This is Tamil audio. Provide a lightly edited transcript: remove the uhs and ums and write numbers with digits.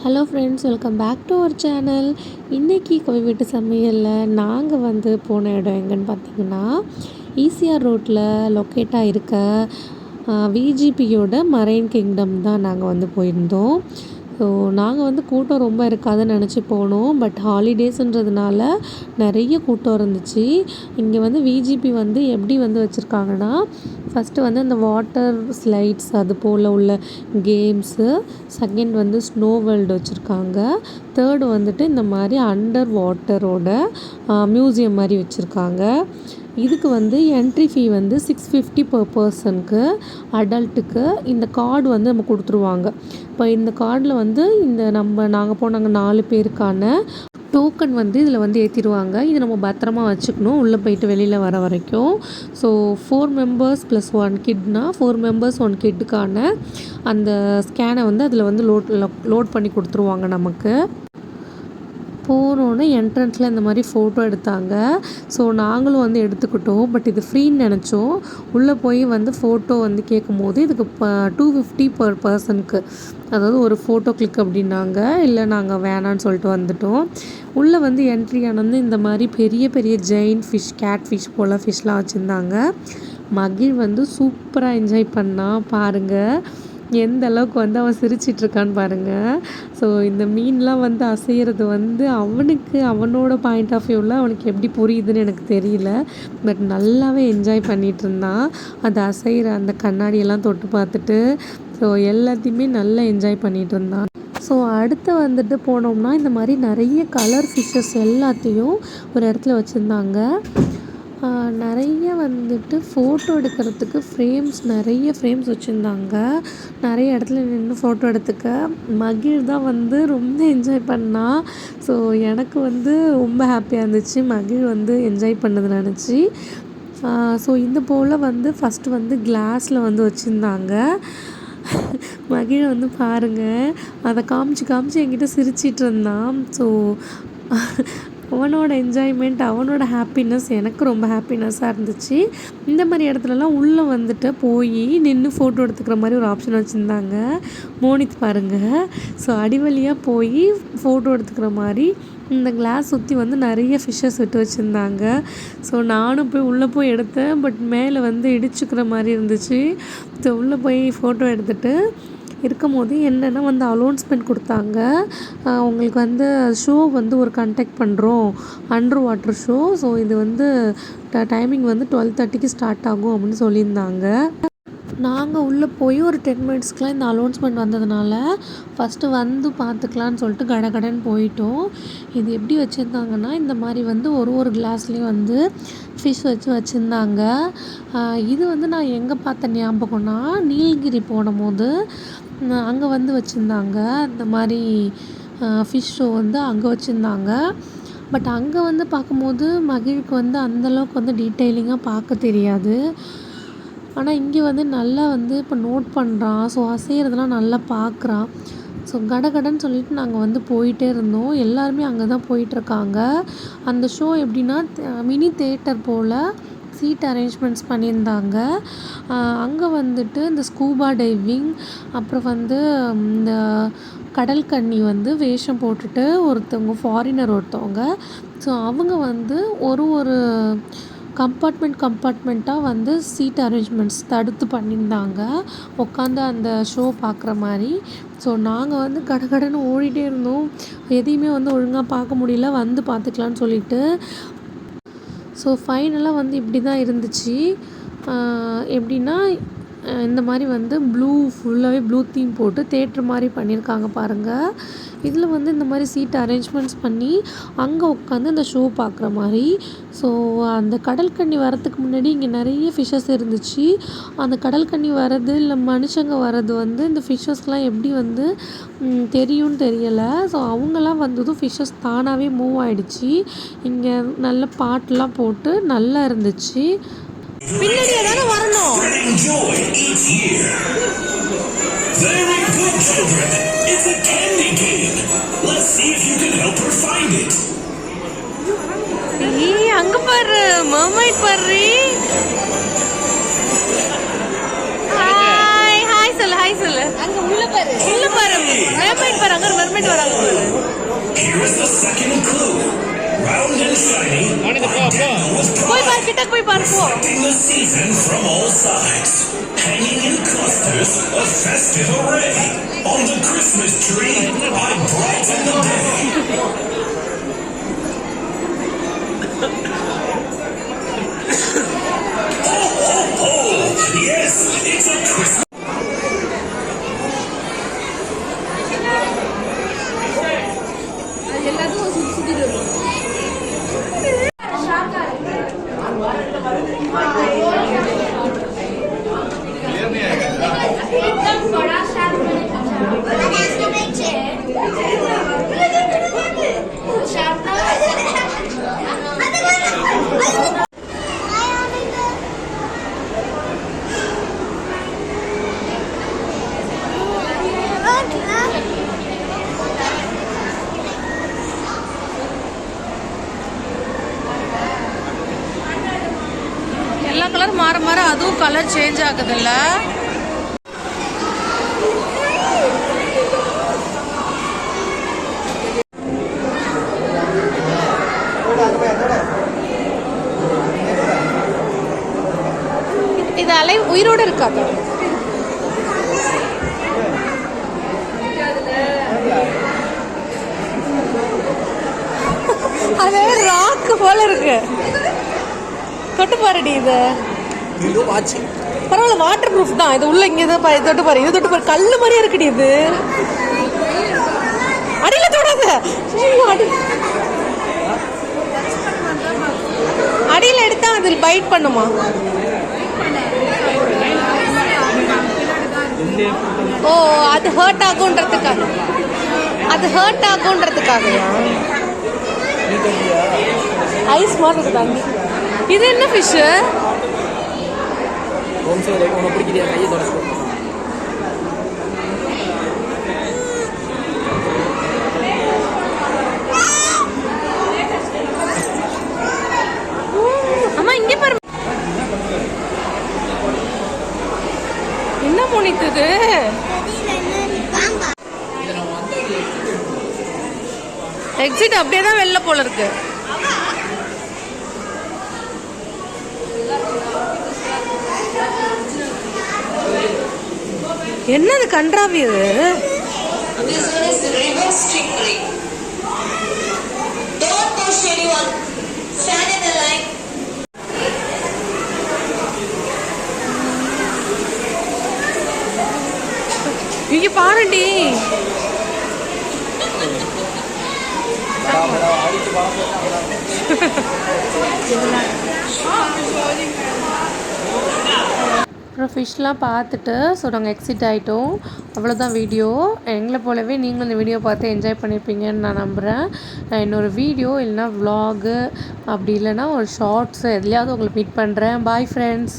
Hello friends, welcome back to our channel. இன்றைக்கி கோவை வீட்டு சமையலில் நாங்கள் போன இடம் எங்கன்னு பார்த்தீங்கன்னா, ஈசிஆர் ரோட்டில் லொக்கேட்டாக இருக்க விஜிபியோட மரைன் கிங்டம் தான் நாங்கள் போயிருந்தோம். ஸோ நாங்கள் கூட்டம் ரொம்ப இருக்காதுன்னு நினச்சி போனோம். பட் ஹாலிடேஸுன்றதுனால நிறைய கூட்டம் இருந்துச்சு. இங்கே விஜிபி எப்படி வச்சுருக்காங்கன்னா, ஃபஸ்ட்டு அந்த வாட்டர் ஸ்லைட்ஸ் அது போல் உள்ள கேம்ஸு, செகண்ட் ஸ்னோ வேர்ல்டு வச்சுருக்காங்க, தேர்டு இந்த மாதிரி அண்டர் வாட்டரோட மியூசியம் மாதிரி வச்சுருக்காங்க. இதுக்கு என்ட்ரி ஃபீ 650 per பர்சனுக்கு. அடல்ட்டுக்கு இந்த கார்டு நம்ம கொடுத்துருவாங்க. இப்போ இந்த கார்டில் நாங்கள் போனாங்க 4 பேருக்கான டோக்கன் இதில் ஏற்றிடுவாங்க. இது நம்ம பத்திரமா வச்சுக்கணும் உள்ளே போயிட்டு வெளியில் வர வரைக்கும். ஸோ 4 மெம்பர்ஸ் + 1 கிட்னா 4 மெம்பர்ஸ் 1 கிட்டுக்கான அந்த ஸ்கேனை அதில் லோட் பண்ணி கொடுத்துருவாங்க நமக்கு. போனோன்னே என்ட்ரன்ஸில் இந்த மாதிரி ஃபோட்டோ எடுத்தாங்க. ஸோ நாங்களும் எடுத்துக்கிட்டோம். பட் இது ஃப்ரீன்னு நினச்சோம். உள்ளே போய் ஃபோட்டோ கேட்கும்போது இதுக்கு 250 per பர்சனுக்கு, அதாவது ஒரு ஃபோட்டோ கிளிக் அப்படின்னாங்க. இல்லை நாங்கள் வேணான்னு சொல்லிட்டு வந்துட்டோம். உள்ளே என்ட்ரி ஆனது இந்த மாதிரி பெரிய பெரிய ஜெயின் ஃபிஷ், கேட் ஃபிஷ் போல் ஃபிஷ்லாம் வச்சுருந்தாங்க. மகிழ் சூப்பராக என்ஜாய் பண்ணால் பாருங்கள். எந்த அளவுக்கு அவன் சிரிச்சிட்ருக்கான்னு பாருங்கள். ஸோ இந்த மீன்லாம் அசைகிறது அவனுக்கு அவனோட பாயிண்ட் ஆஃப் வியூவில் அவனுக்கு எப்படி புரியுதுன்னு எனக்கு தெரியல. பட் நல்லாவே என்ஜாய் பண்ணிகிட்டு இருந்தான். அது அசைகிற அந்த கண்ணாடியெல்லாம் தொட்டு பார்த்துட்டு ஸோ எல்லாத்தையுமே நல்லா என்ஜாய் பண்ணிகிட்டு இருந்தான். ஸோ அடுத்து போனோம்னா இந்த மாதிரி நிறைய கலர் ஃபிஷ்ஷஸ் எல்லாத்தையும் ஒரு இடத்துல வச்சுருந்தாங்க. நிறைய ஃபோட்டோ எடுக்கிறதுக்கு நிறைய ஃப்ரேம்ஸ் வச்சுருந்தாங்க. நிறைய இடத்துல நின்று ஃபோட்டோ எடுத்துக்க மகிழ் தான் ரொம்ப என்ஜாய் பண்ணான். ஸோ எனக்கு ரொம்ப ஹாப்பியாக இருந்துச்சு மகிழ் என்ஜாய் பண்ணது நினச்சி. ஸோ இந்த போல் ஃபஸ்ட்டு கிளாஸில் வச்சுருந்தாங்க. மகிழ் பாருங்கள், அதை காமிச்சு என்கிட்ட சிரிச்சிட்டு இருந்தான். ஸோ அவனோட என்ஜாய்மெண்ட், அவனோட ஹாப்பினஸ் எனக்கு ரொம்ப ஹாப்பினஸ்ஸாக இருந்துச்சு. இந்த மாதிரி இடத்துலலாம் உள்ளே போய் நின்று ஃபோட்டோ எடுத்துக்கிற மாதிரி ஒரு ஆப்ஷன் வச்சுருந்தாங்க. மோனித் பாருங்கள். ஸோ அடிவழியாக போய் ஃபோட்டோ எடுத்துக்கிற மாதிரி இந்த கிளாஸ் சுற்றி நிறைய ஃபிஷ்ஷஸ் விட்டு வச்சுருந்தாங்க. ஸோ நானும் போய் உள்ளே போய் எடுத்தேன். பட் மேலே இடிச்சுக்கிற மாதிரி இருந்துச்சு. ஸோ உள்ளே போய் ஃபோட்டோ எடுத்துகிட்டு இருக்கும் போது என்னென்னா அலௌன்ஸ்மெண்ட் கொடுத்தாங்க. உங்களுக்கு ஷோ ஒரு கண்டக்ட் பண்ணுறோம், அண்டர் வாட்டர் ஷோ. ஸோ இது டைமிங் 12:30க்கு ஸ்டார்ட் ஆகும் அப்படின்னு சொல்லியிருந்தாங்க. நாங்கள் உள்ளே போய் ஒரு 10 மினிட்ஸ்க்குலாம் இந்த அலௌன்ஸ்மெண்ட் வந்ததுனால ஃபஸ்ட்டு பார்த்துக்கலான்னு சொல்லிட்டு கடகடன்னு போயிட்டோம். இது எப்படி வச்சுருந்தாங்கன்னா, இந்த மாதிரி ஒரு கிளாஸ்லேயும் ஃபிஷ் வச்சுருந்தாங்க. இது நான் எங்கே பார்த்த ஞாபகம்னா, நீலகிரி போனபோது அங்கே வச்சுருந்தாங்க. இந்த மாதிரி ஃபிஷ் ஷோ அங்கே வச்சுருந்தாங்க. பட் அங்கே பார்க்கும்போது மகிழுக்கு அந்தளவுக்கு டீட்டெயிலிங்காக பார்க்க தெரியாது. ஆனால் இங்கே நல்லா இப்போ நோட் பண்ணுறான். ஸோ அசைகிறதுலாம் நல்லா பார்க்குறான். ஸோ கடகடன்னு சொல்லிட்டு நாங்கள் போயிட்டே இருந்தோம். எல்லாருமே அங்கே தான் போயிட்டுருக்காங்க. அந்த ஷோ எப்படின்னா, மினி தேட்டர் போல் சீட் அரேஞ்ச்மெண்ட்ஸ் பண்ணியிருந்தாங்க. அங்கே இந்த ஸ்கூபா டைவிங், அப்புறம் இந்த கடல் கன்னி வேஷம் போட்டுட்டு ஒருத்தவங்க ஃபாரினர் ஒருத்தவங்க. ஸோ அவங்க ஒரு கம்பார்ட்மெண்ட்டாக சீட் அரேஞ்ச்மெண்ட்ஸ் தடுத்து பண்ணியிருந்தாங்க, உட்காந்து அந்த ஷோ பார்க்குற மாதிரி. ஸோ நாங்கள் கடகடன்னு ஓடிட்டே இருந்தோம். எதையுமே ஒழுங்காக பார்க்க முடியல. பார்த்துக்கலான்னு சொல்லிட்டு. ஸோ ஃபைனலாக இப்படி தான் இருந்துச்சு. எப்படின்னா, இந்த மாதிரி ஃபுல்லாகவே ப்ளூ தீம் போட்டு தேட்ரு மாதிரி பண்ணியிருக்காங்க பாருங்கள். இதில் இந்த மாதிரி சீட் அரேஞ்ச்மெண்ட்ஸ் பண்ணி அங்கே உட்காந்து இந்த ஷோ பார்க்குற மாதிரி. ஸோ அந்த கடல் கன்னி வரத்துக்கு முன்னாடி இங்கே நிறைய ஃபிஷ்ஷஸ் இருந்துச்சு. அந்த கடல் கன்னி வர்றது இல்லை மனுஷங்க வர்றது இந்த ஃபிஷ்ஷஸ்லாம் எப்படி தெரியும்னு தெரியலை. ஸோ அவங்களாம் ஃபிஷ்ஷஸ் தானாகவே மூவ் ஆகிடுச்சு. இங்கே நல்ல பாட்டெலாம் போட்டு நல்லா இருந்துச்சு. பின்னாடியே தானே வரணும். Very good, children. It's a candy cane. Let's see if you can help her find it. ஏய், அங்க பாரு, மர்மைட் பாரு. ஹாய் சொல்லு. அங்க உள்ள பாரு. mermaid வராங்க, mermaid வராங்க பாரு. Here is the second clue. Round and shiny, போய் பாரு, கிட்ட போய் பாரு போ. reflecting the season from all sides. Hanging in clusters, a festive array. On the Christmas tree, I brighten the day. Yes, it's a Christmas. எல்லா கலர் மாற மாற அதுவும் கலர் சேஞ்ச் ஆகுதுல்ல. இது அலை உயிரோடு இருக்காது. அது ராக்கு போல இருக்கு. தொட்டு பாருடி இது. பரவாயில்ல, வாட்டர் ப்ரூஃப் தான் இது. உள்ள இங்க தொட்டு பாரு, இது தொட்டு பாரு, கல்லு மாதிரியே இருக்குடி இது. அடியில தொடாத, அடியில எடுத்தா அது பைட் பண்ணுமா? ஓ, அது ஹர்ட் ஆகுன்றதுக்காக, அது ஹர்ட் ஆகுன்றதுக்காகயா? ஐஸ் மாதிரி இருக்கு தண்ணி. இது என்ன ஃபிஷ்? அம்மா இங்க பாரு, என்ன பண்ணிட்டுது? எக்ஸிட் அப்படியே தான் வெளில போல இருக்கு. என்னது கன்றாவி இது? இங்க பாருடி, அப்புறம் ஃபிஷ்லாம் பார்த்துட்டு ஸோ நாங்கள் எக்ஸிட் ஆகிட்டோம். அவ்வளோதான் வீடியோ. எங்களை போலவே நீங்களும் இந்த வீடியோ பார்த்து என்ஜாய் பண்ணியிருப்பீங்கன்னு நான் நம்புகிறேன். இன்னொரு வீடியோ இல்லைனா விலாகு அப்படி இல்லைனா ஒரு ஷார்ட்ஸு எதுலையாவது உங்களை மீட் பண்ணுறேன். Bye friends.